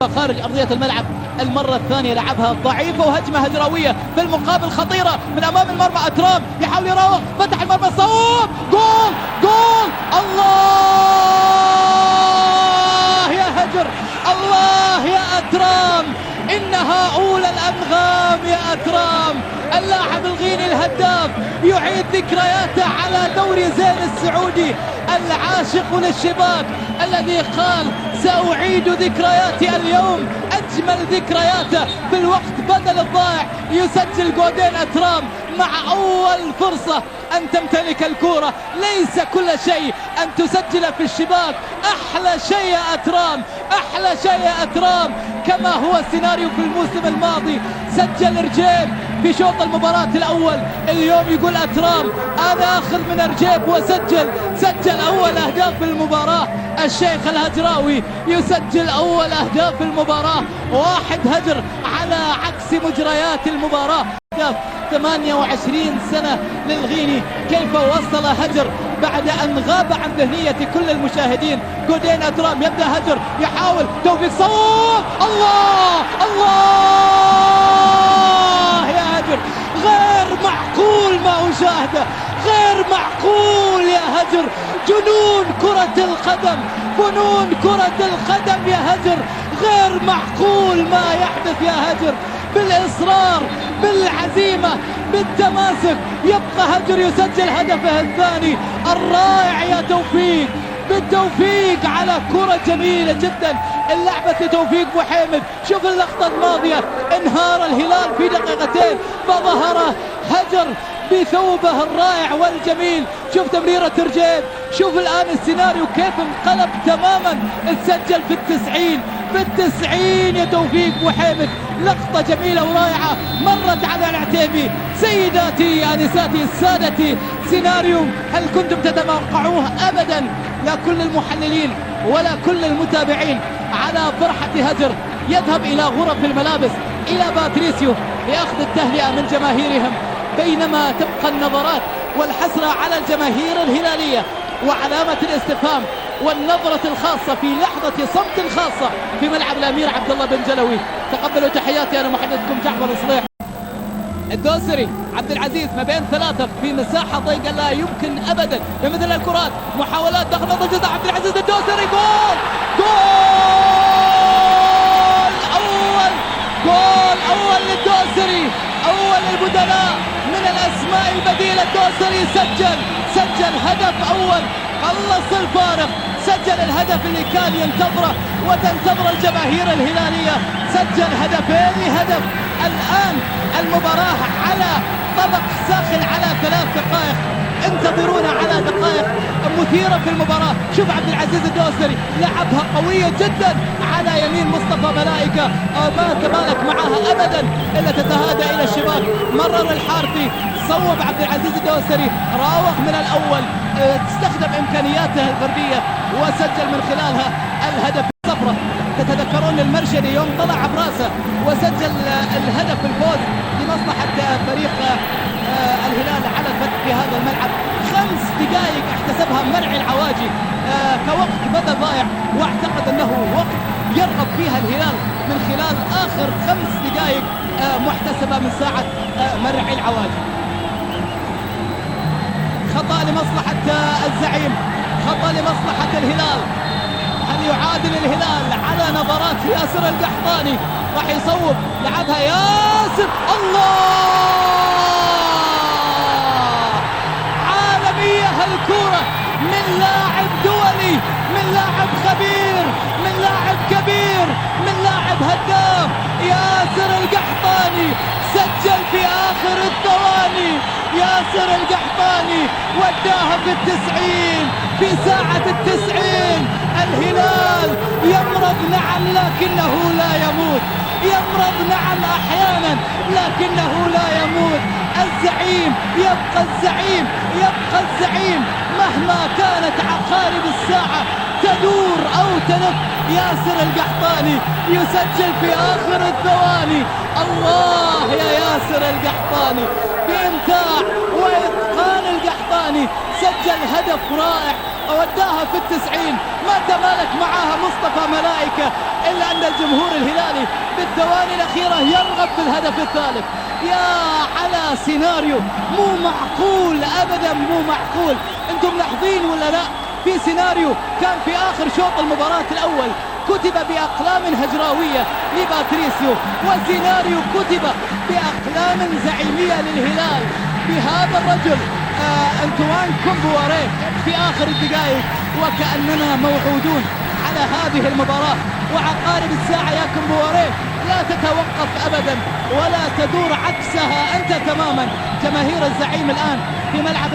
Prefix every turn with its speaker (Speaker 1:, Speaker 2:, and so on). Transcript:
Speaker 1: خارج أرضية الملعب المرة الثانية لعبها ضعيفة وهجمة هجراوية في المقابل خطيرة من أمام المرمى. أترام يحاول يراوغ، فتح المرمى الصوب، جول جول. الله يا هجر، الله يا أترام، إنها أولى الأنغام يا أترام. اللاعب الغيني الهداف يعيد ذكرياته على دوري زين السعودي، العاشق للشباك الذي قال سأعيد ذكرياتي اليوم، أجمل ذكرياته في الوقت بدل الضائع. يسجل جولين أترام مع أول فرصة أن تمتلك الكرة. ليس كل شيء أن تسجل في الشباك، أحلى شيء يا أترام، أحلى شيء يا أترام. كما هو السيناريو في الموسم الماضي، سجل رجيب في شوط المباراة الأول، اليوم يقول أترام أنا أخذ من رجيب سجل أول أهداف في المباراة. الشيخ الهجراوي يسجل أول أهداف في المباراة، واحد هجر على عكس مجريات المباراة. 28 سنة للغيني، كيف وصل هجر بعد أن غاب عن ذهنية كل المشاهدين. جولين أترام يبدأ هجر، يحاول توفيق صوب، الله الله يا هجر، غير معقول ما أشاهده، غير معقول يا هجر. جنون كرة القدم، فنون كرة القدم يا هجر، غير معقول ما يحدث يا هجر. بالإصرار، بالعزيمة، بالتماسك، يبقى هجر يسجل هدفه الثاني الرائع يا توفيق. بالتوفيق على كرة جميلة جدا اللعبة لتوفيق بوحيمد. شوف اللقطة الماضية، انهار الهلال في دقيقتين فظهر هجر بثوبه الرائع والجميل. شوف تمريرة رجيب، شوف الآن السيناريو كيف انقلب تماما. تسجل في التسعين يا توفيق بوحيمد. لقطة جميلة ورائعة مرت على العتيبي. سيداتي آنساتي سادتي، سيناريو هل كنتم تتوقعوه؟ أبدا، لا كل المحللين ولا كل المتابعين على فرحة هجر. يذهب إلى غرف الملابس إلى باتريسيو لأخذ التهنئة من جماهيرهم، بينما تبقى النظرات والحسرة على الجماهير الهلالية وعلامة الاستفهام والنظرة الخاصة في لحظة صمت خاصة في ملعب الأمير عبد الله بن جلوي. تقبلوا تحياتي، أنا محدثكم جعفر الصليح. الدوسري عبد العزيز ما بين ثلاثة في مساحة ضيقة لا يمكن أبدا بمثل الكرات. محاولات داخل منطقة الجزاء، عبد العزيز الدوسري، جول أول للدوسري، أول البدلاء من الأسماء البديلة. الدوسري سجل هدف أول، خلص الفارق، سجل الهدف اللي كان ينتظره وتنتظر الجماهير الهلالية. سجل هدف. الآن المباراة على طبق ساخن على 3 دقائق، انتظرونا على دقائق مثيرة في المباراة. شوف عبد العزيز الدوسري لعبها قوية جدا على يمين مصطفى ملائكة، ما تمالك معها أبدا إلا تتهادى إلى الشباك. مرر الحارثي، صوب عبد العزيز الدوسري، راوغ من الأول، استخدم إمكانياته الفردية وسجل من خلالها الهدف. الصفرة تتذكرون المرشدي يوم طلع براسه وسجل الهدف الفوز لمصلحة فريق الهلال على الفتح في هذا الملعب. 5 دقائق احتسبها مرعي العواجي كوقت بدل ضائع، واعتقد انه وقت يرغب فيها الهلال من خلال اخر 5 دقائق محتسبة من ساعة مرعي العواجي. خطأ لمصلحة الزعيم، خطأ لمصلحة الهلال. هل يعادل الهلال على نظرات ياسر القحطاني؟ راح يصوب، لعبها ياسر، الله، عالمية هالكرة من لاعب دولي، من لاعب خبير، من لاعب كبير، من لاعب هداف. ياسر القحطاني سجل في آخر الثواني، ياسر القحطاني وداها في 90 في ساعة 90. الهلال يمرض نعم لكنه لا يموت، يمرض نعم أحيانا لكنه لا يموت. الزعيم يبقى الزعيم، يبقى الزعيم مهما كانت عقارب الساعة تدور أو تلف. ياسر القحطاني يسجل في آخر الثواني. الله يا ياسر القحطاني، بإمتاع وإتقان القحطاني سجل هدف رائع وداها في 90. ما تمالك معها مصطفى ملائكة، إلا أن الجمهور الهلالي بالثواني الأخيرة يرغب في الهدف الثالث. يا على سيناريو مو معقول أبدا، مو معقول. أنتم ملاحظين ولا لا؟ في سيناريو كان في آخر شوط المباراة الأول كتب بأقلام هجراوية لباتريسيو، وسيناريو كتب بأقلام زعيمية للهلال بهذا الرجل أنطوان كومبواريه في آخر الدقائق. وكأننا موعودون على هذه المباراة وعقارب الساعة يا كومبواريه، لا تتوقف أبدا ولا تدور عكسها أنت تماما. جماهير الزعيم الآن في ملعب